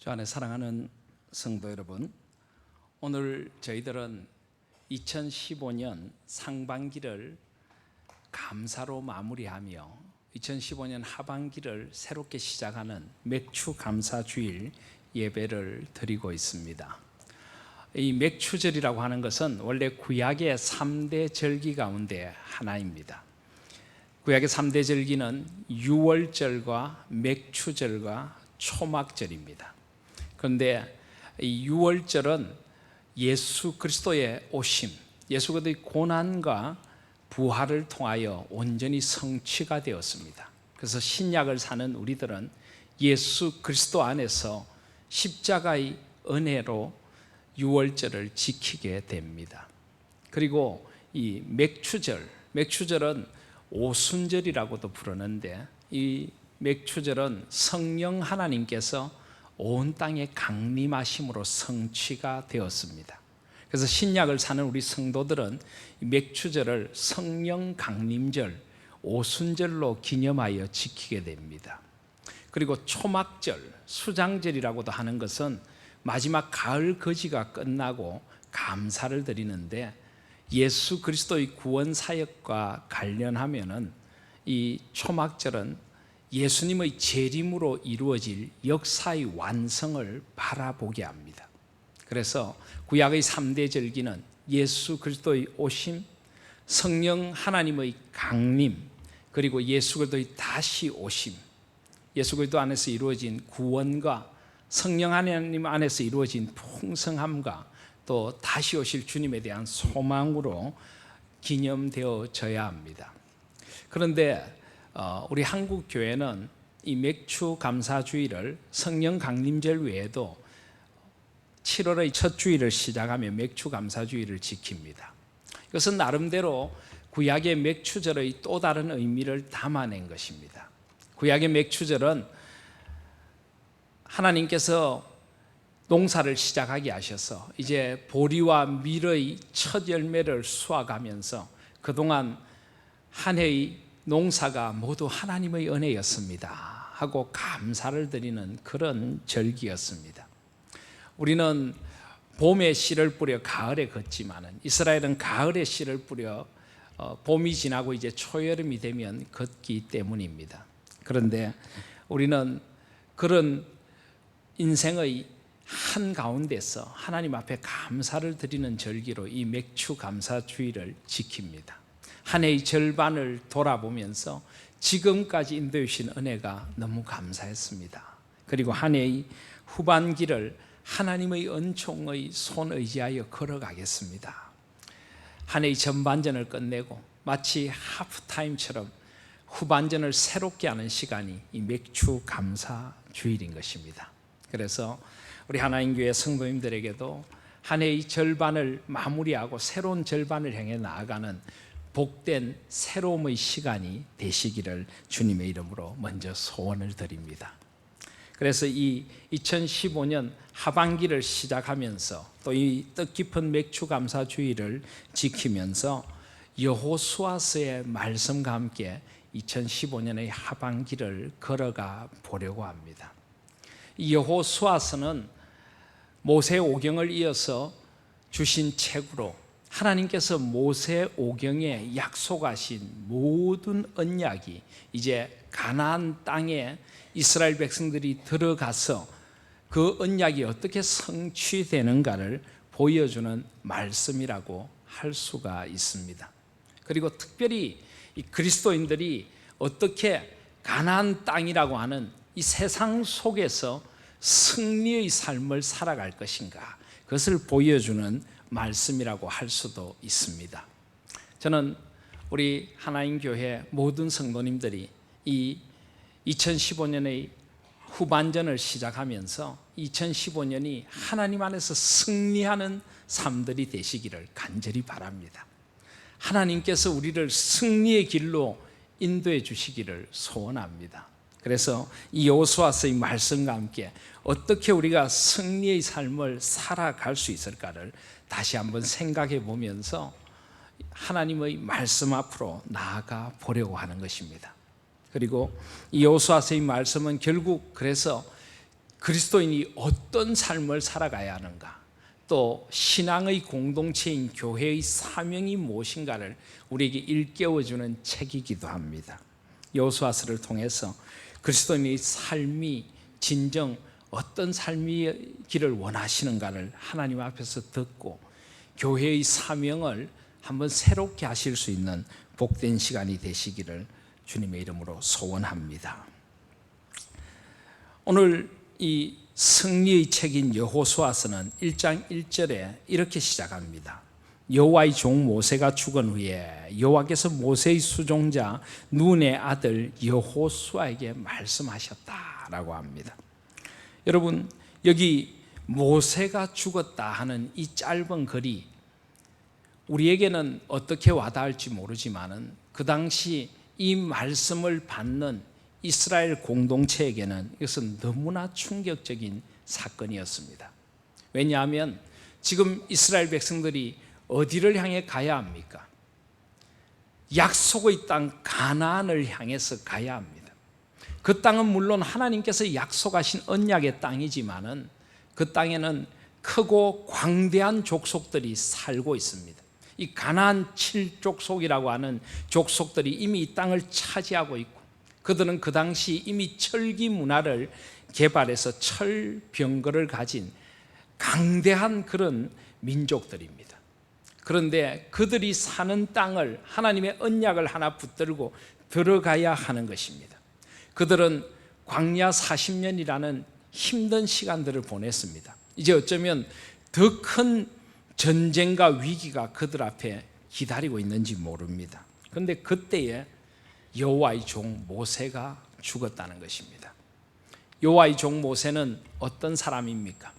주 안에 사랑하는 성도 여러분, 오늘 저희들은 2015년 상반기를 감사로 마무리하며 2015년 하반기를 새롭게 시작하는 맥추 감사주일 예배를 드리고 있습니다. 이 맥추절이라고 하는 것은 원래 구약의 3대 절기 가운데 하나입니다. 구약의 3대 절기는 유월절과 맥추절과 초막절입니다. 그런데 이 유월절은 예수 그리스도의 오심, 예수 그리스도의 고난과 부활을 통하여 온전히 성취가 되었습니다. 그래서 신약을 사는 우리들은 예수 그리스도 안에서 십자가의 은혜로 유월절을 지키게 됩니다. 그리고 이 맥추절은 오순절이라고도 부르는데, 이 맥추절은 성령 하나님께서 온 땅에 강림하심으로 성취가 되었습니다. 그래서 신약을 사는 우리 성도들은 맥추절을 성령 강림절, 오순절로 기념하여 지키게 됩니다. 그리고 초막절, 수장절이라고도 하는 것은 마지막 가을 거지가 끝나고 감사를 드리는데, 예수 그리스도의 구원 사역과 관련하면은 이 초막절은 예수님의 재림으로 이루어질 역사의 완성을 바라보게 합니다. 그래서 구약의 3대 절기는 예수 그리스도의 오심, 성령 하나님의 강림, 그리고 예수 그리스도의 다시 오심, 예수 그리스도 안에서 이루어진 구원과 성령 하나님 안에서 이루어진 풍성함과 또 다시 오실 주님에 대한 소망으로 기념되어져야 합니다. 그런데 우리 한국 교회는 이 맥추 감사주일을 성령 강림절 외에도 7월의 첫 주일을 시작하며 맥추 감사주일을 지킵니다. 이것은 나름대로 구약의 맥추절의 또 다른 의미를 담아낸 것입니다. 구약의 맥추절은 하나님께서 농사를 시작하게 하셔서 이제 보리와 밀의 첫 열매를 수확하면서 그동안 한 해의 농사가 모두 하나님의 은혜였습니다 하고 감사를 드리는 그런 절기였습니다. 우리는 봄에 씨를 뿌려 가을에 걷지만은 이스라엘은 가을에 씨를 뿌려 봄이 지나고 이제 초여름이 되면 걷기 때문입니다. 그런데 우리는 그런 인생의 한가운데서 하나님 앞에 감사를 드리는 절기로 이 맥추 감사주일을 지킵니다. 한 해의 절반을 돌아보면서 지금까지 인도해 주신 은혜가 너무 감사했습니다. 그리고 한 해의 후반기를 하나님의 은총의 손 의지하여 걸어가겠습니다. 한 해의 전반전을 끝내고 마치 하프타임처럼 후반전을 새롭게 하는 시간이 이 맥추 감사주일인 것입니다. 그래서 우리 하나님교회 성도님들에게도 한 해의 절반을 마무리하고 새로운 절반을 향해 나아가는 복된 새로움의 시간이 되시기를 주님의 이름으로 먼저 소원을 드립니다. 그래서 이 2015년 하반기를 시작하면서 또 이 뜻깊은 맥추 감사주일을 지키면서 여호수아서의 말씀과 함께 2015년의 하반기를 걸어가 보려고 합니다. 이 여호수아서는 모세 오경을 이어서 주신 책으로 하나님께서 모세 오경에 약속하신 모든 언약이 이제 가나안 땅에 이스라엘 백성들이 들어가서 그 언약이 어떻게 성취되는가를 보여주는 말씀이라고 할 수가 있습니다. 그리고 특별히 이 그리스도인들이 어떻게 가나안 땅이라고 하는 이 세상 속에서 승리의 삶을 살아갈 것인가, 그것을 보여주는 말씀이라고 할 수도 있습니다. 저는 우리 하나님교회 모든 성도님들이 이 2015년의 후반전을 시작하면서 2015년이 하나님 안에서 승리하는 삶들이 되시기를 간절히 바랍니다. 하나님께서 우리를 승리의 길로 인도해 주시기를 소원합니다. 그래서 이 여호수아서의 말씀과 함께 어떻게 우리가 승리의 삶을 살아갈 수 있을까를 다시 한번 생각해 보면서 하나님의 말씀 앞으로 나아가 보려고 하는 것입니다. 그리고 이 여호수아서의 말씀은 결국 그래서 그리스도인이 어떤 삶을 살아가야 하는가, 또 신앙의 공동체인 교회의 사명이 무엇인가를 우리에게 일깨워주는 책이기도 합니다. 여호수아서를 통해서 그리스도인의 삶이 진정 어떤 삶이기를 원하시는가를 하나님 앞에서 듣고 교회의 사명을 한번 새롭게 하실 수 있는 복된 시간이 되시기를 주님의 이름으로 소원합니다. 오늘 이 승리의 책인 여호수아서는 1장 1절에 이렇게 시작합니다. 여호와의 종 모세가 죽은 후에 여호와께서 모세의 수종자 눈의 아들 여호수아에게 말씀하셨다라고 합니다. 여러분, 여기 모세가 죽었다 하는 이 짧은 글이 우리에게는 어떻게 와닿을지 모르지만은 그 당시 이 말씀을 받는 이스라엘 공동체에게는 이것은 너무나 충격적인 사건이었습니다. 왜냐하면 지금 이스라엘 백성들이 어디를 향해 가야 합니까? 약속의 땅 가나안을 향해서 가야 합니다. 그 땅은 물론 하나님께서 약속하신 언약의 땅이지만은 그 땅에는 크고 광대한 족속들이 살고 있습니다. 이 가나안 7족속이라고 하는 족속들이 이미 이 땅을 차지하고 있고, 그들은 그 당시 이미 철기 문화를 개발해서 철병거를 가진 강대한 그런 민족들입니다. 그런데 그들이 사는 땅을 하나님의 언약을 하나 붙들고 들어가야 하는 것입니다. 그들은 광야 40년이라는 힘든 시간들을 보냈습니다. 이제 어쩌면 더 큰 전쟁과 위기가 그들 앞에 기다리고 있는지 모릅니다. 그런데 그때에 여호와의 종 모세가 죽었다는 것입니다. 여호와의 종 모세는 어떤 사람입니까?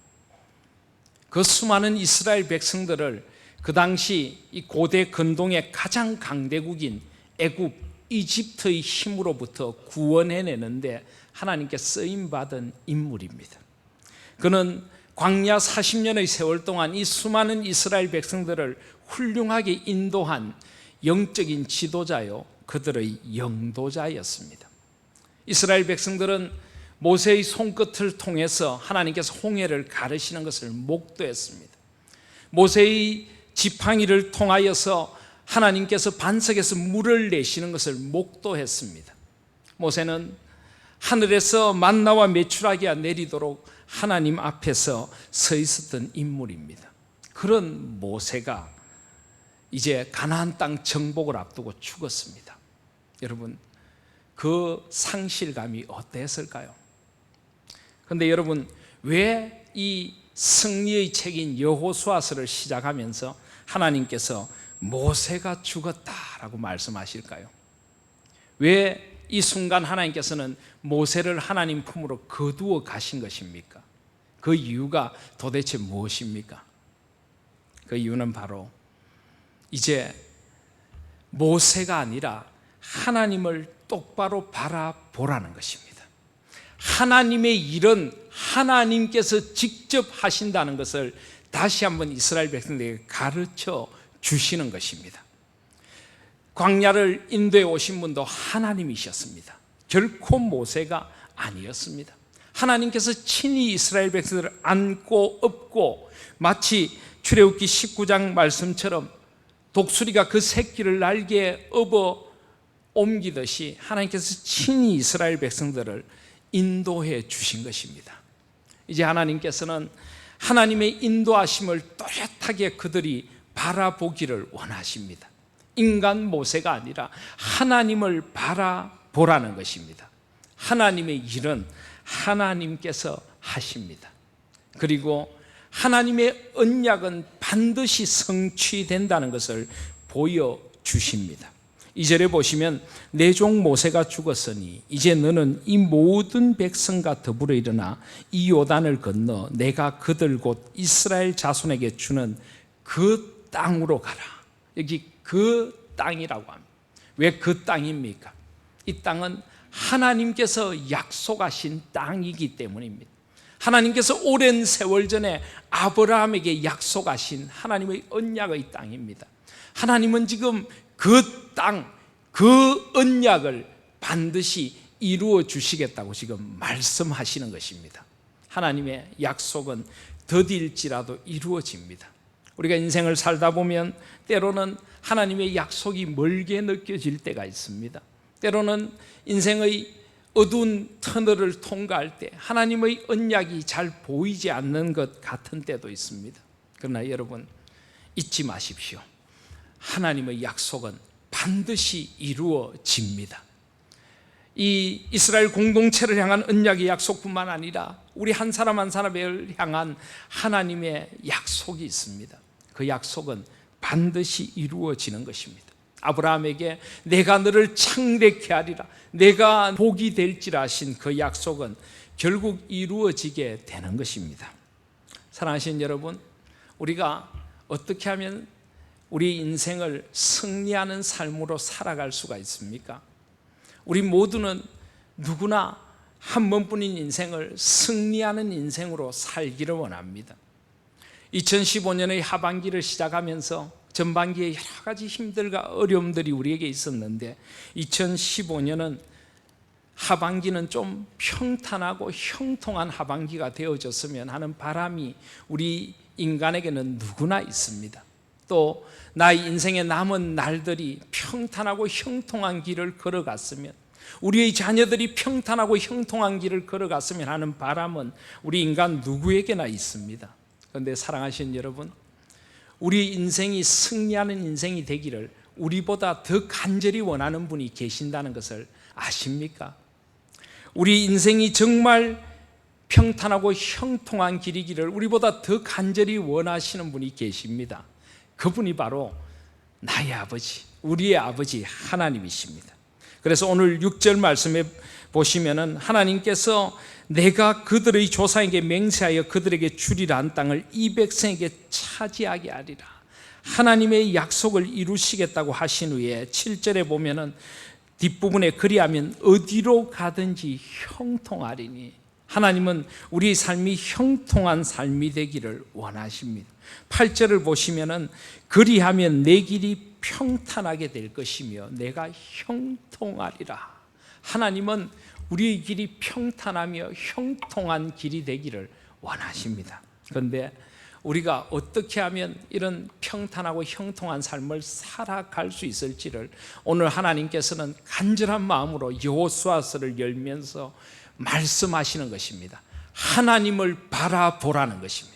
그 수많은 이스라엘 백성들을 그 당시 이 고대 근동의 가장 강대국인 애굽, 이집트의 힘으로부터 구원해내는데 하나님께 쓰임받은 인물입니다. 그는 광야 40년의 세월 동안 이 수많은 이스라엘 백성들을 훌륭하게 인도한 영적인 지도자요, 그들의 영도자였습니다. 이스라엘 백성들은 모세의 손끝을 통해서 하나님께서 홍해를 가르시는 것을 목도했습니다. 모세의 지팡이를 통하여서 하나님께서 반석에서 물을 내시는 것을 목도했습니다. 모세는 하늘에서 만나와 메추라기가 내리도록 하나님 앞에서 서 있었던 인물입니다. 그런 모세가 이제 가나안 땅 정복을 앞두고 죽었습니다. 여러분, 그 상실감이 어땠을까요? 그런데 여러분, 왜 이 승리의 책인 여호수아서를 시작하면서 하나님께서 모세가 죽었다라고 말씀하실까요? 왜 이 순간 하나님께서는 모세를 하나님 품으로 거두어 가신 것입니까? 그 이유가 도대체 무엇입니까? 그 이유는 바로 이제 모세가 아니라 하나님을 똑바로 바라보라는 것입니다. 하나님의 일은 하나님께서 직접 하신다는 것을 다시 한번 이스라엘 백성들에게 가르쳐 주시는 것입니다. 광야를 인도해 오신 분도 하나님이셨습니다. 결코 모세가 아니었습니다. 하나님께서 친히 이스라엘 백성들을 안고 업고, 마치 출애굽기 19장 말씀처럼 독수리가 그 새끼를 날개에 업어 옮기듯이 하나님께서 친히 이스라엘 백성들을 인도해 주신 것입니다. 이제 하나님께서는 하나님의 인도하심을 또렷하게 그들이 바라보기를 원하십니다. 인간 모세가 아니라 하나님을 바라보라는 것입니다. 하나님의 일은 하나님께서 하십니다. 그리고 하나님의 언약은 반드시 성취된다는 것을 보여주십니다. 2절에 보시면 내 종 모세가 죽었으니 이제 너는 이 모든 백성과 더불어 일어나 이 요단을 건너 내가 그들 곧 이스라엘 자손에게 주는 그 땅으로 가라. 여기 그 땅이라고 합니다. 왜 그 땅입니까? 이 땅은 하나님께서 약속하신 땅이기 때문입니다. 하나님께서 오랜 세월 전에 아브라함에게 약속하신 하나님의 언약의 땅입니다. 하나님은 지금 그 땅, 그 언약을 반드시 이루어 주시겠다고 지금 말씀하시는 것입니다. 하나님의 약속은 더딜지라도 이루어집니다. 우리가 인생을 살다 보면 때로는 하나님의 약속이 멀게 느껴질 때가 있습니다. 때로는 인생의 어두운 터널을 통과할 때 하나님의 언약이 잘 보이지 않는 것 같은 때도 있습니다. 그러나 여러분 잊지 마십시오. 하나님의 약속은 반드시 이루어집니다. 이 이스라엘 공동체를 향한 언약의 약속뿐만 아니라 우리 한 사람 한 사람을 향한 하나님의 약속이 있습니다. 그 약속은 반드시 이루어지는 것입니다. 아브라함에게 내가 너를 창대케 하리라, 내가 복이 될지라 하신 그 약속은 결국 이루어지게 되는 것입니다. 사랑하시는 여러분, 우리가 어떻게 하면 우리 인생을 승리하는 삶으로 살아갈 수가 있습니까? 우리 모두는 누구나 한 번뿐인 인생을 승리하는 인생으로 살기를 원합니다. 2015년의 하반기를 시작하면서 전반기에 여러 가지 힘들과 어려움들이 우리에게 있었는데 2015년은 하반기는 좀 평탄하고 형통한 하반기가 되어졌으면 하는 바람이 우리 인간에게는 누구나 있습니다. 또 나의 인생의 남은 날들이 평탄하고 형통한 길을 걸어갔으면, 우리의 자녀들이 평탄하고 형통한 길을 걸어갔으면 하는 바람은 우리 인간 누구에게나 있습니다. 그런데 사랑하시는 여러분, 우리 인생이 승리하는 인생이 되기를 우리보다 더 간절히 원하는 분이 계신다는 것을 아십니까? 우리 인생이 정말 평탄하고 형통한 길이기를 우리보다 더 간절히 원하시는 분이 계십니다. 그분이 바로 나의 아버지, 우리의 아버지 하나님이십니다. 그래서 오늘 6절 말씀에 보시면은 하나님께서 내가 그들의 조상에게 맹세하여 그들에게 주리라 한 땅을 이 백성에게 차지하게 하리라, 하나님의 약속을 이루시겠다고 하신 후에 7절에 보면은 뒷부분에 그리하면 어디로 가든지 형통하리니, 하나님은 우리 삶이 형통한 삶이 되기를 원하십니다. 8절을 보시면은 그리하면 내 길이 평탄하게 될 것이며 내가 형통하리라. 하나님은 우리의 길이 평탄하며 형통한 길이 되기를 원하십니다. 그런데 우리가 어떻게 하면 이런 평탄하고 형통한 삶을 살아갈 수 있을지를 오늘 하나님께서는 간절한 마음으로 여호수아서를 열면서 말씀하시는 것입니다. 하나님을 바라보라는 것입니다.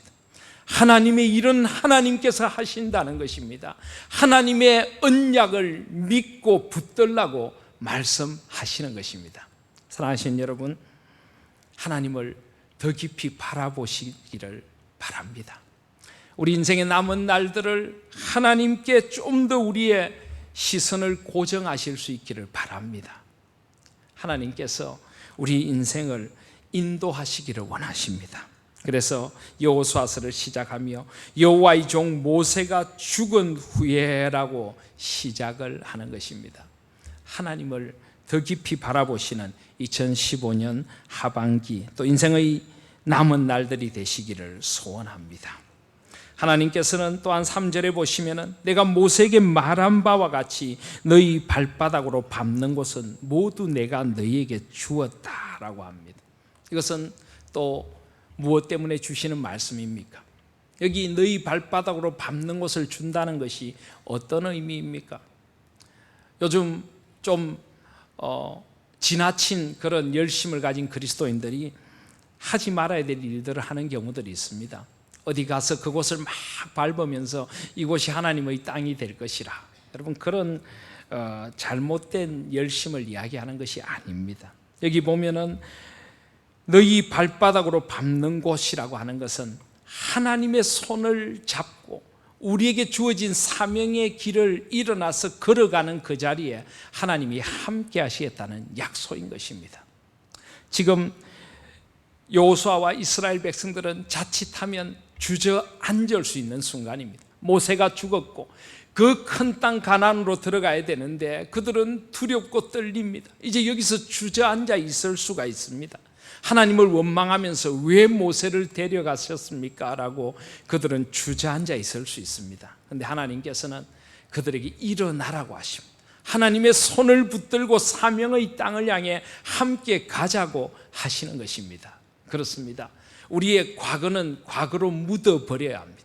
하나님의 일은 하나님께서 하신다는 것입니다. 하나님의 언약을 믿고 붙들라고 말씀하시는 것입니다. 사랑하시는 여러분, 하나님을 더 깊이 바라보시기를 바랍니다. 우리 인생의 남은 날들을 하나님께 좀 더 우리의 시선을 고정하실 수 있기를 바랍니다. 하나님께서 우리 인생을 인도하시기를 원하십니다. 그래서 여호수아서를 시작하며 여호와의 종 모세가 죽은 후에라고 시작을 하는 것입니다. 하나님을 더 깊이 바라보시는 2015년 하반기, 또 인생의 남은 날들이 되시기를 소원합니다. 하나님께서는 또한 3절에 보시면은 내가 모세에게 말한 바와 같이 너희 발바닥으로 밟는 곳은 모두 내가 너희에게 주었다라고 합니다. 이것은 또 무엇 때문에 주시는 말씀입니까? 여기 너희 발바닥으로 밟는 곳을 준다는 것이 어떤 의미입니까? 요즘 좀 지나친 그런 열심을 가진 그리스도인들이 하지 말아야 될 일들을 하는 경우들이 있습니다. 어디 가서 그곳을 막 밟으면서 이곳이 하나님의 땅이 될 것이라. 여러분, 그런 잘못된 열심을 이야기하는 것이 아닙니다. 여기 보면은 너희 발바닥으로 밟는 곳이라고 하는 것은 하나님의 손을 잡고 우리에게 주어진 사명의 길을 일어나서 걸어가는 그 자리에 하나님이 함께 하시겠다는 약속인 것입니다. 지금 여호수아와 이스라엘 백성들은 자칫하면 주저앉을 수 있는 순간입니다. 모세가 죽었고 그 큰 땅 가나안으로 들어가야 되는데 그들은 두렵고 떨립니다. 이제 여기서 주저앉아 있을 수가 있습니다. 하나님을 원망하면서 왜 모세를 데려가셨습니까? 라고 그들은 주저앉아 있을 수 있습니다. 그런데 하나님께서는 그들에게 일어나라고 하십니다. 하나님의 손을 붙들고 사명의 땅을 향해 함께 가자고 하시는 것입니다. 그렇습니다. 우리의 과거는 과거로 묻어버려야 합니다.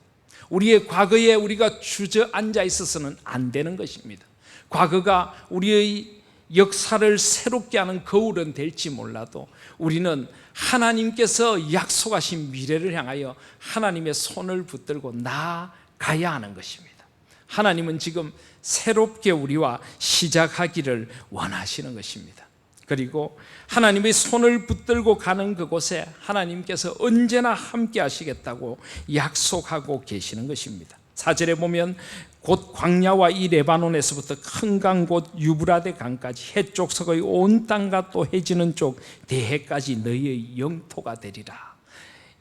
우리의 과거에 우리가 주저앉아 있어서는 안 되는 것입니다. 과거가 우리의 역사를 새롭게 하는 거울은 될지 몰라도 우리는 하나님께서 약속하신 미래를 향하여 하나님의 손을 붙들고 나아가야 하는 것입니다. 하나님은 지금 새롭게 우리와 시작하기를 원하시는 것입니다. 그리고 하나님의 손을 붙들고 가는 그곳에 하나님께서 언제나 함께 하시겠다고 약속하고 계시는 것입니다. 4절에 보면 곧 광야와 이 레바논에서부터 큰 강 곧 유브라데 강까지 해쪽 서거의 온 땅과 또 해지는 쪽 대해까지 너희의 영토가 되리라.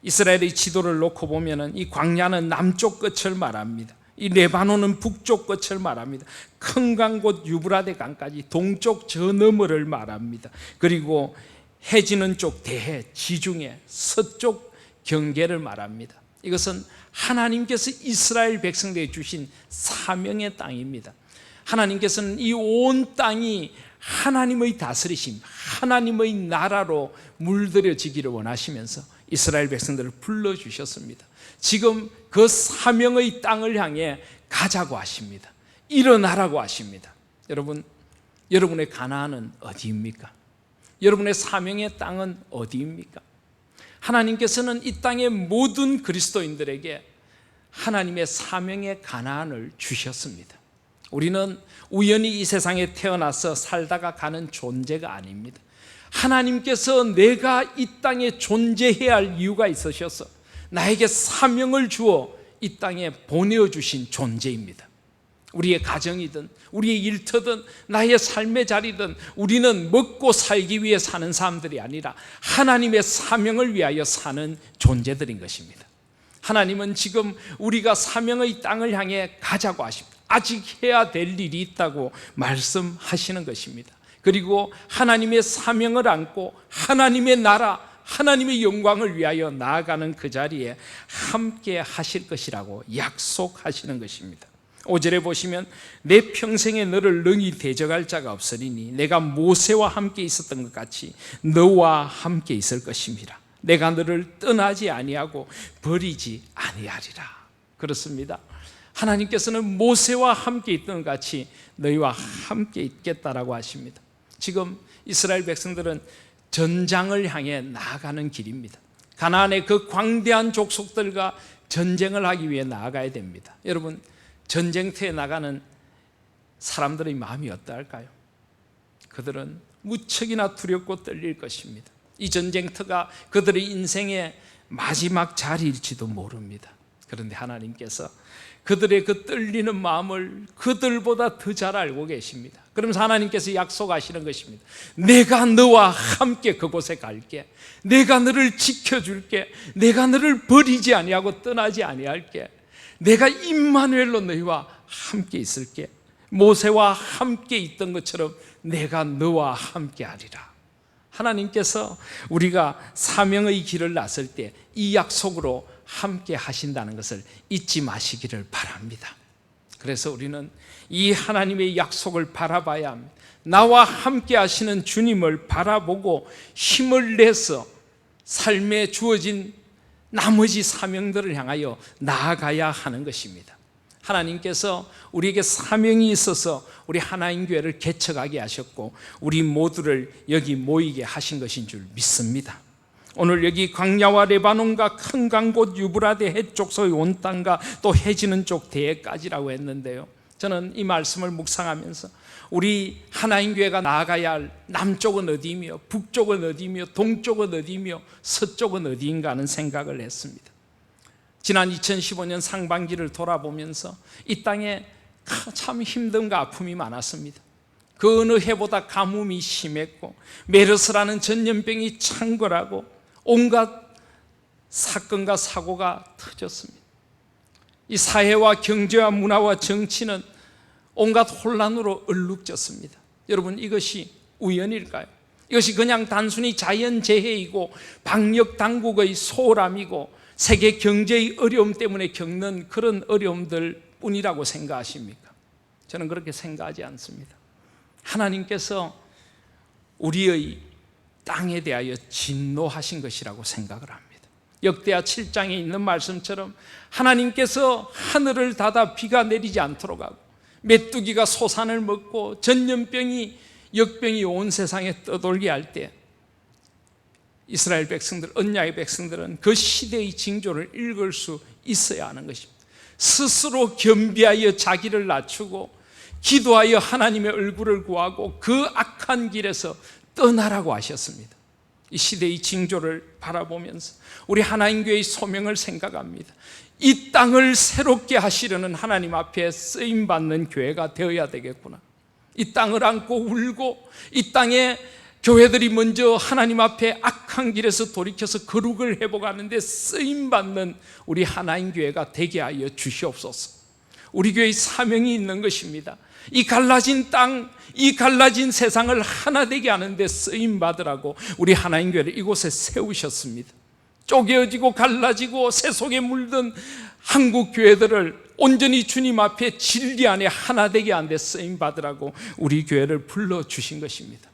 이스라엘의 지도를 놓고 보면 이 광야는 남쪽 끝을 말합니다. 이 레바논은 북쪽 끝을 말합니다. 큰 강 곧 유브라데 강까지 동쪽 저 너머를 말합니다. 그리고 해지는 쪽 대해 지중해 서쪽 경계를 말합니다. 이것은 하나님께서 이스라엘 백성들에게 주신 사명의 땅입니다. 하나님께서는 이 온 땅이 하나님의 다스리심, 하나님의 나라로 물들여지기를 원하시면서 이스라엘 백성들을 불러주셨습니다. 지금 그 사명의 땅을 향해 가자고 하십니다. 일어나라고 하십니다. 여러분, 여러분의 가나안은 어디입니까? 여러분의 사명의 땅은 어디입니까? 하나님께서는 이 땅의 모든 그리스도인들에게 하나님의 사명의 가나안을 주셨습니다. 우리는 우연히 이 세상에 태어나서 살다가 가는 존재가 아닙니다. 하나님께서 내가 이 땅에 존재해야 할 이유가 있으셔서 나에게 사명을 주어 이 땅에 보내주신 존재입니다. 우리의 가정이든 우리의 일터든 나의 삶의 자리든 우리는 먹고 살기 위해 사는 사람들이 아니라 하나님의 사명을 위하여 사는 존재들인 것입니다. 하나님은 지금 우리가 사명의 땅을 향해 가자고 하십니다. 아직 해야 될 일이 있다고 말씀하시는 것입니다. 그리고 하나님의 사명을 안고 하나님의 나라, 하나님의 영광을 위하여 나아가는 그 자리에 함께 하실 것이라고 약속하시는 것입니다. 5절에 보시면 내 평생에 너를 능히 대적할 자가 없으리니 내가 모세와 함께 있었던 것 같이 너와 함께 있을 것임이라. 내가 너를 떠나지 아니하고 버리지 아니하리라. 그렇습니다. 하나님께서는 모세와 함께 있던 것 같이 너희와 함께 있겠다라고 하십니다. 지금 이스라엘 백성들은 전장을 향해 나아가는 길입니다. 가나안의 그 광대한 족속들과 전쟁을 하기 위해 나아가야 됩니다. 여러분, 전쟁터에 나가는 사람들의 마음이 어떠할까요? 그들은 무척이나 두렵고 떨릴 것입니다. 이 전쟁터가 그들의 인생의 마지막 자리일지도 모릅니다. 그런데 하나님께서 그들의 그 떨리는 마음을 그들보다 더 잘 알고 계십니다. 그러면서 하나님께서 약속하시는 것입니다. 내가 너와 함께 그곳에 갈게. 내가 너를 지켜줄게. 내가 너를 버리지 아니하고 떠나지 아니할게. 내가 임마누엘로 너희와 함께 있을게. 모세와 함께 있던 것처럼 내가 너와 함께 하리라. 하나님께서 우리가 사명의 길을 나설 때 이 약속으로 함께 하신다는 것을 잊지 마시기를 바랍니다. 그래서 우리는 이 하나님의 약속을 바라봐야 합니다. 나와 함께 하시는 주님을 바라보고 힘을 내서 삶에 주어진 나머지 사명들을 향하여 나아가야 하는 것입니다. 하나님께서 우리에게 사명이 있어서 우리 하나님 교회를 개척하게 하셨고 우리 모두를 여기 모이게 하신 것인 줄 믿습니다. 오늘 여기 광야와 레바논과 큰 강 곧 유브라데 해쪽 서의 온 땅과 또 해지는 쪽 대해까지라고 했는데요, 저는 이 말씀을 묵상하면서 우리 하나님 교회가 나아가야 할 남쪽은 어디이며 북쪽은 어디이며 동쪽은 어디이며 서쪽은 어디인가 하는 생각을 했습니다. 지난 2015년 상반기를 돌아보면서 이 땅에 참 힘듦과 아픔이 많았습니다. 그 어느 해보다 가뭄이 심했고 메르스라는 전염병이 창궐하고 온갖 사건과 사고가 터졌습니다. 이 사회와 경제와 문화와 정치는 온갖 혼란으로 얼룩졌습니다. 여러분, 이것이 우연일까요? 이것이 그냥 단순히 자연재해이고 방역당국의 소홀함이고 세계 경제의 어려움 때문에 겪는 그런 어려움들 뿐이라고 생각하십니까? 저는 그렇게 생각하지 않습니다. 하나님께서 우리의 땅에 대하여 진노하신 것이라고 생각을 합니다. 역대하 7장에 있는 말씀처럼 하나님께서 하늘을 닫아 비가 내리지 않도록 하고 메뚜기가 소산을 먹고 전염병이 역병이 온 세상에 떠돌게 할 때 이스라엘 백성들, 언약의 백성들은 그 시대의 징조를 읽을 수 있어야 하는 것입니다. 스스로 겸비하여 자기를 낮추고 기도하여 하나님의 얼굴을 구하고 그 악한 길에서 떠나라고 하셨습니다. 이 시대의 징조를 바라보면서 우리 하나님 교회의 소명을 생각합니다. 이 땅을 새롭게 하시려는 하나님 앞에 쓰임받는 교회가 되어야 되겠구나. 이 땅을 안고 울고 이 땅에 교회들이 먼저 하나님 앞에 악한 길에서 돌이켜서 거룩을 회복하는데 쓰임받는 우리 하나님 교회가 되게 하여 주시옵소서. 우리 교회의 사명이 있는 것입니다. 이 갈라진 땅, 이 갈라진 세상을 하나 되게 하는데 쓰임받으라고 우리 하나님 교회를 이곳에 세우셨습니다. 쪼개어지고 갈라지고 세속에 물든 한국 교회들을 온전히 주님 앞에 진리 안에 하나 되게 하는데 쓰임받으라고 우리 교회를 불러주신 것입니다.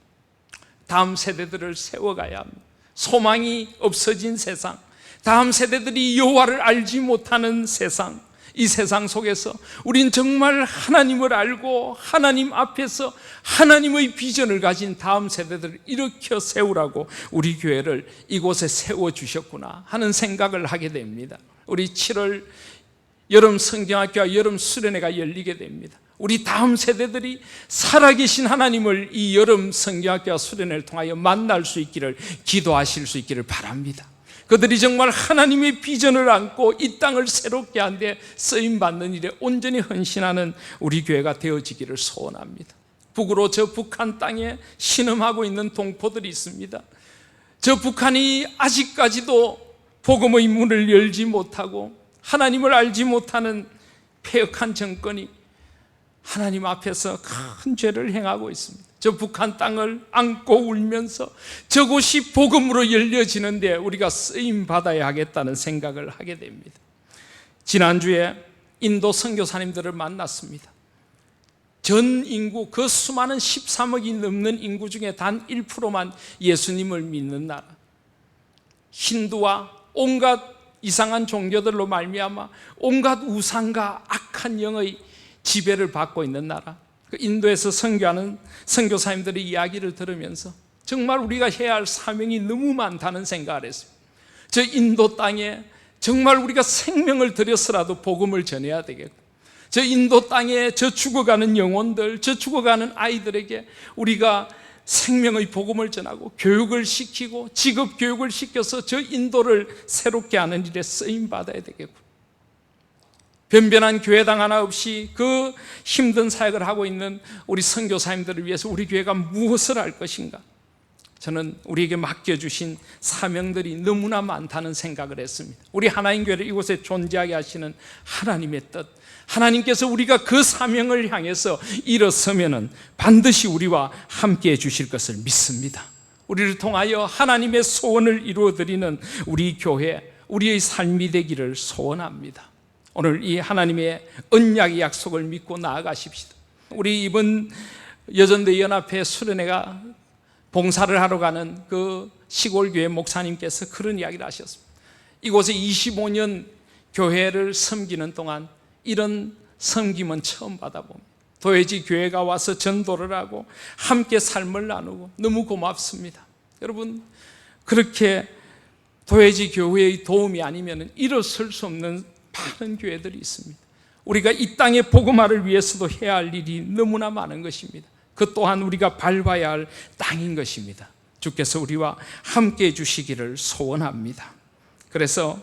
다음 세대들을 세워가야 합니다. 소망이 없어진 세상, 다음 세대들이 여호와를 알지 못하는 세상, 이 세상 속에서 우린 정말 하나님을 알고 하나님 앞에서 하나님의 비전을 가진 다음 세대들을 일으켜 세우라고 우리 교회를 이곳에 세워주셨구나 하는 생각을 하게 됩니다. 우리 7월 여름 성경학교와 여름 수련회가 열리게 됩니다. 우리 다음 세대들이 살아계신 하나님을 이 여름 성경학교와 수련회를 통하여 만날 수 있기를 기도하실 수 있기를 바랍니다. 그들이 정말 하나님의 비전을 안고 이 땅을 새롭게 하는데 쓰임받는 일에 온전히 헌신하는 우리 교회가 되어지기를 소원합니다. 북으로 저 북한 땅에 신음하고 있는 동포들이 있습니다. 저 북한이 아직까지도 복음의 문을 열지 못하고 하나님을 알지 못하는 폐역한 정권이 하나님 앞에서 큰 죄를 행하고 있습니다. 저 북한 땅을 안고 울면서 저곳이 복음으로 열려지는데 우리가 쓰임 받아야 하겠다는 생각을 하게 됩니다. 지난주에 인도 선교사님들을 만났습니다. 전 인구, 그 수많은 13억이 넘는 인구 중에 단 1%만 예수님을 믿는 나라, 힌두와 온갖 이상한 종교들로 말미암아 온갖 우상과 악한 영의 지배를 받고 있는 나라, 그 인도에서 선교하는 선교사님들의 이야기를 들으면서 정말 우리가 해야 할 사명이 너무 많다는 생각을 했습니다. 저 인도 땅에 정말 우리가 생명을 들여서라도 복음을 전해야 되겠고, 저 인도 땅에 저 죽어가는 영혼들, 저 죽어가는 아이들에게 우리가 생명의 복음을 전하고 교육을 시키고 직업 교육을 시켜서 저 인도를 새롭게 하는 일에 쓰임받아야 되겠고, 변변한 교회당 하나 없이 그 힘든 사역을 하고 있는 우리 선교사님들을 위해서 우리 교회가 무엇을 할 것인가? 저는 우리에게 맡겨주신 사명들이 너무나 많다는 생각을 했습니다. 우리 하나님 교회를 이곳에 존재하게 하시는 하나님의 뜻, 하나님께서 우리가 그 사명을 향해서 일어서면은 반드시 우리와 함께 해 주실 것을 믿습니다. 우리를 통하여 하나님의 소원을 이루어드리는 우리 교회, 우리의 삶이 되기를 소원합니다. 오늘 이 하나님의 언약의 약속을 믿고 나아가십시다. 우리 이번 여전대 연합회 수련회가 봉사를 하러 가는 그 시골교회 목사님께서 그런 이야기를 하셨습니다. 이곳에 25년 교회를 섬기는 동안 이런 섬김은 처음 받아봅니다. 도회지 교회가 와서 전도를 하고 함께 삶을 나누고 너무 고맙습니다. 여러분, 그렇게 도회지 교회의 도움이 아니면 일어설 수 없는 많은 교회들이 있습니다. 우리가 이 땅의 복음화를 위해서도 해야 할 일이 너무나 많은 것입니다. 그 또한 우리가 밟아야 할 땅인 것입니다. 주께서 우리와 함께 해주시기를 소원합니다. 그래서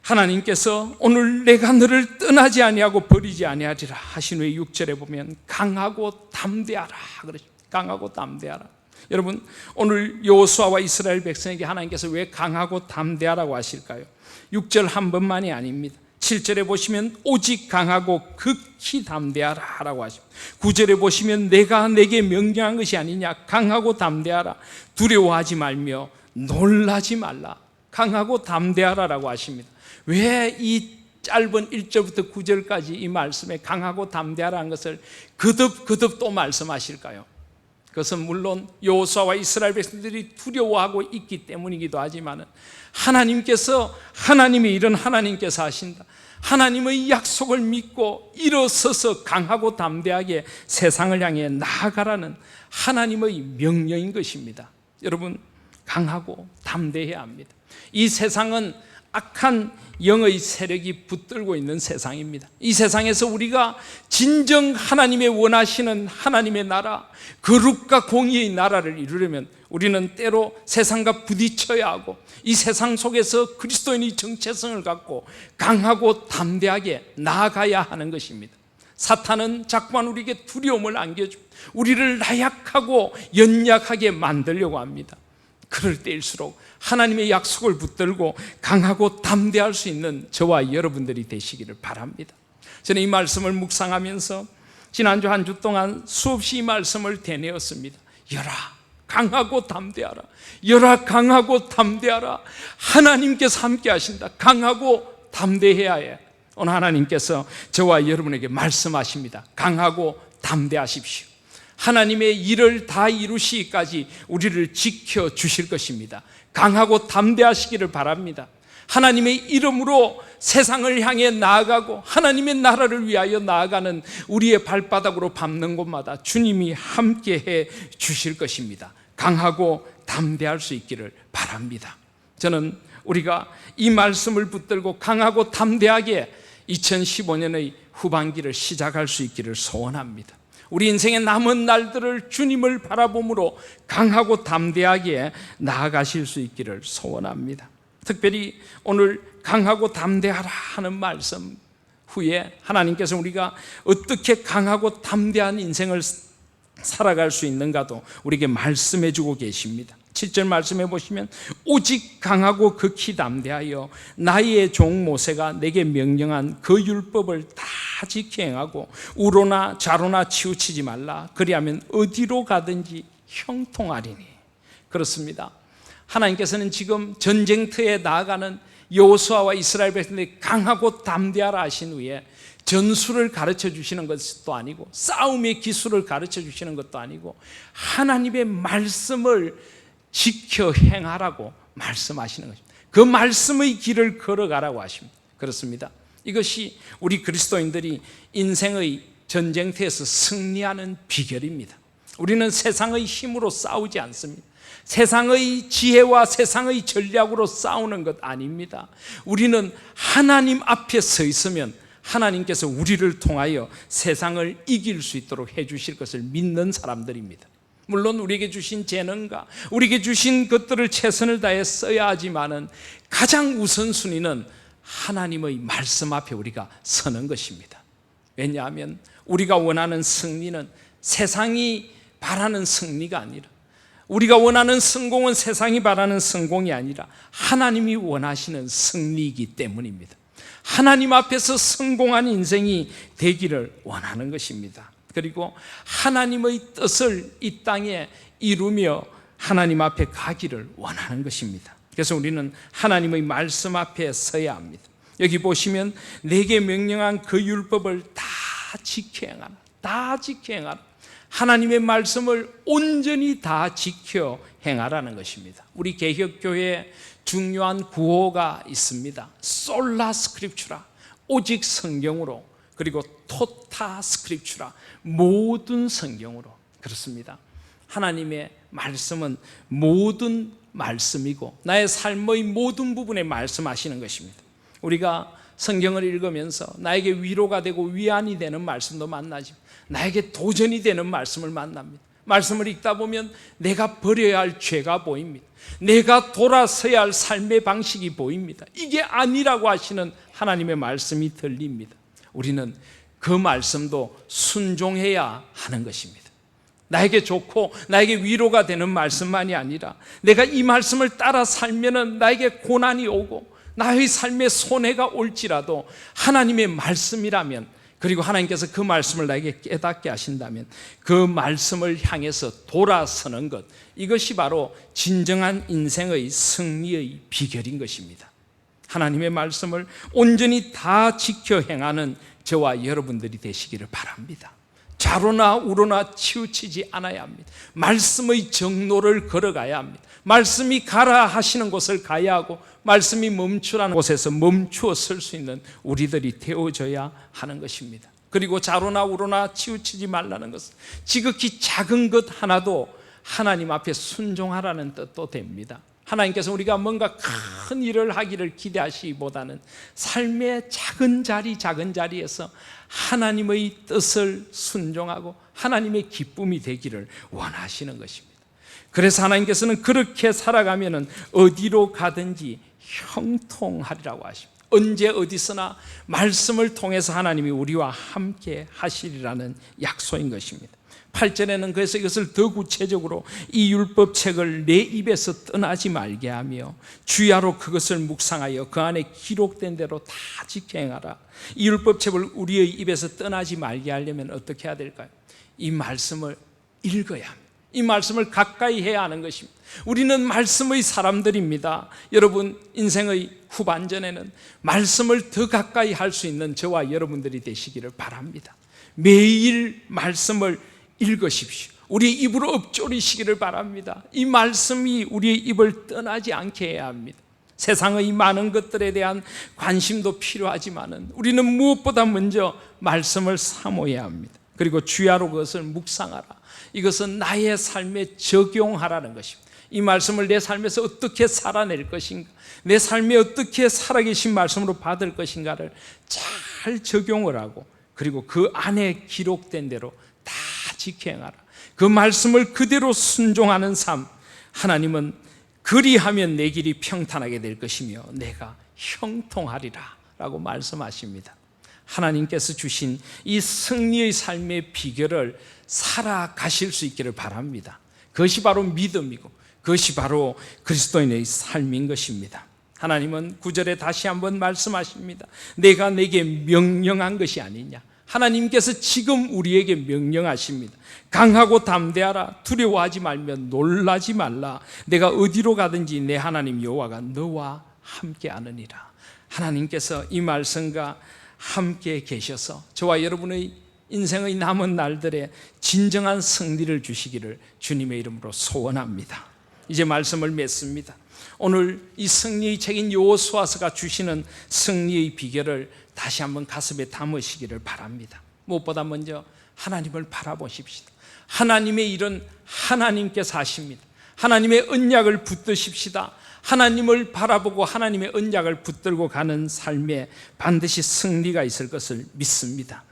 하나님께서 오늘 내가 너를 떠나지 아니하고 버리지 아니하리라 하신 후에 6절에 보면 강하고 담대하라 그러십니다. 강하고 담대하라. 여러분, 오늘 여호수아와 이스라엘 백성에게 하나님께서 왜 강하고 담대하라고 하실까요? 6절 한 번만이 아닙니다. 7절에 보시면 오직 강하고 극히 담대하라 라고 하십니다. 9절에 보시면 내가 내게 명령한 것이 아니냐, 강하고 담대하라, 두려워하지 말며 놀라지 말라, 강하고 담대하라 라고 하십니다. 왜 이 짧은 1절부터 9절까지 이 말씀에 강하고 담대하라는 것을 거듭 또 말씀하실까요? 그것은 물론 여호수아와 이스라엘 백성들이 두려워하고 있기 때문이기도 하지만 하나님께서, 하나님의 일은 하나님께서 하신다, 하나님의 약속을 믿고 일어서서 강하고 담대하게 세상을 향해 나아가라는 하나님의 명령인 것입니다. 여러분, 강하고 담대해야 합니다. 이 세상은 악한 영의 세력이 붙들고 있는 세상입니다. 이 세상에서 우리가 진정 하나님의 원하시는 하나님의 나라, 거룩과 공의의 나라를 이루려면 우리는 때로 세상과 부딪혀야 하고, 이 세상 속에서 그리스도인의 정체성을 갖고 강하고 담대하게 나아가야 하는 것입니다. 사탄은 자꾸만 우리에게 두려움을 안겨주고 우리를 나약하고 연약하게 만들려고 합니다. 그럴 때일수록 하나님의 약속을 붙들고 강하고 담대할 수 있는 저와 여러분들이 되시기를 바랍니다. 저는 이 말씀을 묵상하면서 지난주 한 주 동안 수없이 이 말씀을 되뇌었습니다. 여라 강하고 담대하라, 여라 강하고 담대하라. 하나님께서 함께 하신다. 강하고 담대해야 해. 오늘 하나님께서 저와 여러분에게 말씀하십니다. 강하고 담대하십시오. 하나님의 일을 다 이루시기까지 우리를 지켜주실 것입니다. 강하고 담대하시기를 바랍니다. 하나님의 이름으로 세상을 향해 나아가고 하나님의 나라를 위하여 나아가는 우리의 발바닥으로 밟는 곳마다 주님이 함께해 주실 것입니다. 강하고 담대할 수 있기를 바랍니다. 저는 우리가 이 말씀을 붙들고 강하고 담대하게 2015년의 후반기를 시작할 수 있기를 소원합니다. 우리 인생의 남은 날들을 주님을 바라봄으로 강하고 담대하게 나아가실 수 있기를 소원합니다. 특별히 오늘 강하고 담대하라 하는 말씀 후에 하나님께서 우리가 어떻게 강하고 담대한 인생을 살아갈 수 있는가도 우리에게 말씀해 주고 계십니다. 7절 말씀해 보시면 오직 강하고 극히 담대하여 나의 종 모세가 내게 명령한 그 율법을 다 지켜 행하고 우로나 좌로나 치우치지 말라. 그리하면 어디로 가든지 형통하리니. 그렇습니다. 하나님께서는 지금 전쟁터에 나아가는 여호수아와 이스라엘 백성들이 강하고 담대하라 하신 후에 전술을 가르쳐 주시는 것도 아니고 싸움의 기술을 가르쳐 주시는 것도 아니고 하나님의 말씀을 지켜 행하라고 말씀하시는 것입니다. 그 말씀의 길을 걸어가라고 하십니다. 그렇습니다. 이것이 우리 그리스도인들이 인생의 전쟁터에서 승리하는 비결입니다. 우리는 세상의 힘으로 싸우지 않습니다. 세상의 지혜와 세상의 전략으로 싸우는 것 아닙니다. 우리는 하나님 앞에 서 있으면 하나님께서 우리를 통하여 세상을 이길 수 있도록 해주실 것을 믿는 사람들입니다. 물론 우리에게 주신 재능과 우리에게 주신 것들을 최선을 다해 써야 하지만은 가장 우선순위는 하나님의 말씀 앞에 우리가 서는 것입니다. 왜냐하면 우리가 원하는 승리는 세상이 바라는 승리가 아니라, 우리가 원하는 성공은 세상이 바라는 성공이 아니라 하나님이 원하시는 승리이기 때문입니다. 하나님 앞에서 성공한 인생이 되기를 원하는 것입니다. 그리고 하나님의 뜻을 이 땅에 이루며 하나님 앞에 가기를 원하는 것입니다. 그래서 우리는 하나님의 말씀 앞에 서야 합니다. 여기 보시면 내게 명령한 그 율법을 다 지켜 행하라. 다 지켜 행하라. 하나님의 말씀을 온전히 다 지켜 행하라는 것입니다. 우리 개혁교회에 중요한 구호가 있습니다. 솔라 스크립추라, 오직 성경으로, 그리고 토타 스크립추라, 모든 성경으로. 그렇습니다. 하나님의 말씀은 모든 말씀이고 나의 삶의 모든 부분에 말씀하시는 것입니다. 우리가 성경을 읽으면서 나에게 위로가 되고 위안이 되는 말씀도 만나지만 나에게 도전이 되는 말씀을 만납니다. 말씀을 읽다 보면 내가 버려야 할 죄가 보입니다. 내가 돌아서야 할 삶의 방식이 보입니다. 이게 아니라고 하시는 하나님의 말씀이 들립니다. 우리는 그 말씀도 순종해야 하는 것입니다. 나에게 좋고 나에게 위로가 되는 말씀만이 아니라 내가 이 말씀을 따라 살면은 나에게 고난이 오고 나의 삶에 손해가 올지라도 하나님의 말씀이라면, 그리고 하나님께서 그 말씀을 나에게 깨닫게 하신다면 그 말씀을 향해서 돌아서는 것, 이것이 바로 진정한 인생의 승리의 비결인 것입니다. 하나님의 말씀을 온전히 다 지켜 행하는 저와 여러분들이 되시기를 바랍니다. 좌로나 우로나 치우치지 않아야 합니다. 말씀의 정로를 걸어가야 합니다. 말씀이 가라 하시는 곳을 가야 하고 말씀이 멈추라는 곳에서 멈추어 설 수 있는 우리들이 되어져야 하는 것입니다. 그리고 좌로나 우로나 치우치지 말라는 것은 지극히 작은 것 하나도 하나님 앞에 순종하라는 뜻도 됩니다. 하나님께서 우리가 뭔가 큰 일을 하기를 기대하시기보다는 삶의 작은 자리에서 하나님의 뜻을 순종하고 하나님의 기쁨이 되기를 원하시는 것입니다. 그래서 하나님께서는 그렇게 살아가면 어디로 가든지 형통하리라고 하십니다. 언제 어디서나 말씀을 통해서 하나님이 우리와 함께 하시리라는 약속인 것입니다. 8절에는 그래서 이것을 더 구체적으로 이 율법책을 내 입에서 떠나지 말게 하며 주야로 그것을 묵상하여 그 안에 기록된 대로 다 지켜 행하라. 이 율법책을 우리의 입에서 떠나지 말게 하려면 어떻게 해야 될까요? 이 말씀을 읽어야 합니다. 이 말씀을 가까이 해야 하는 것입니다. 우리는 말씀의 사람들입니다. 여러분 인생의 후반전에는 말씀을 더 가까이 할 수 있는 저와 여러분들이 되시기를 바랍니다. 매일 말씀을 읽으십시오. 우리 입으로 읊조리시기를 바랍니다. 이 말씀이 우리의 입을 떠나지 않게 해야 합니다. 세상의 많은 것들에 대한 관심도 필요하지만 우리는 무엇보다 먼저 말씀을 사모해야 합니다. 그리고 주야로 그것을 묵상하라. 이것은 나의 삶에 적용하라는 것입니다. 이 말씀을 내 삶에서 어떻게 살아낼 것인가, 내 삶에 어떻게 살아계신 말씀으로 받을 것인가를 잘 적용을 하고 그리고 그 안에 기록된 대로 다 지켜 행하라. 그 말씀을 그대로 순종하는 삶, 하나님은 그리하면 내 길이 평탄하게 될 것이며 내가 형통하리라 라고 말씀하십니다. 하나님께서 주신 이 승리의 삶의 비결을 살아가실 수 있기를 바랍니다. 그것이 바로 믿음이고 그것이 바로 그리스도인의 삶인 것입니다. 하나님은 9절에 다시 한번 말씀하십니다. 내가 내게 명령한 것이 아니냐. 하나님께서 지금 우리에게 명령하십니다. 강하고 담대하라. 두려워하지 말며 놀라지 말라. 내가 어디로 가든지 내 하나님 여호와가 너와 함께 하느니라. 하나님께서 이 말씀과 함께 계셔서 저와 여러분의 인생의 남은 날들에 진정한 승리를 주시기를 주님의 이름으로 소원합니다. 이제 말씀을 맺습니다. 오늘 이 승리의 책인 여호수아서가 주시는 승리의 비결을 다시 한번 가슴에 담으시기를 바랍니다. 무엇보다 먼저 하나님을 바라보십시다. 하나님의 일은 하나님께서 하십니다. 하나님의 언약을 붙드십시다. 하나님을 바라보고 하나님의 언약을 붙들고 가는 삶에 반드시 승리가 있을 것을 믿습니다.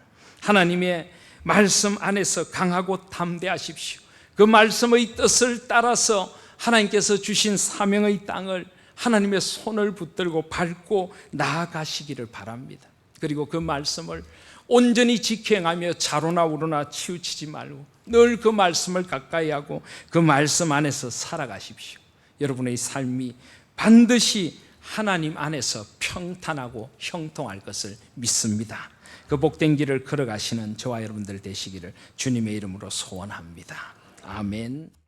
하나님의 말씀 안에서 강하고 담대하십시오. 그 말씀의 뜻을 따라서 하나님께서 주신 사명의 땅을 하나님의 손을 붙들고 밟고 나아가시기를 바랍니다. 그리고 그 말씀을 온전히 지켜 행하며 좌로나 우로나 치우치지 말고 늘 그 말씀을 가까이 하고 그 말씀 안에서 살아가십시오. 여러분의 삶이 반드시 하나님 안에서 평탄하고 형통할 것을 믿습니다. 그 복된 길을 걸어가시는 저와 여러분들 되시기를 주님의 이름으로 소원합니다. 아멘.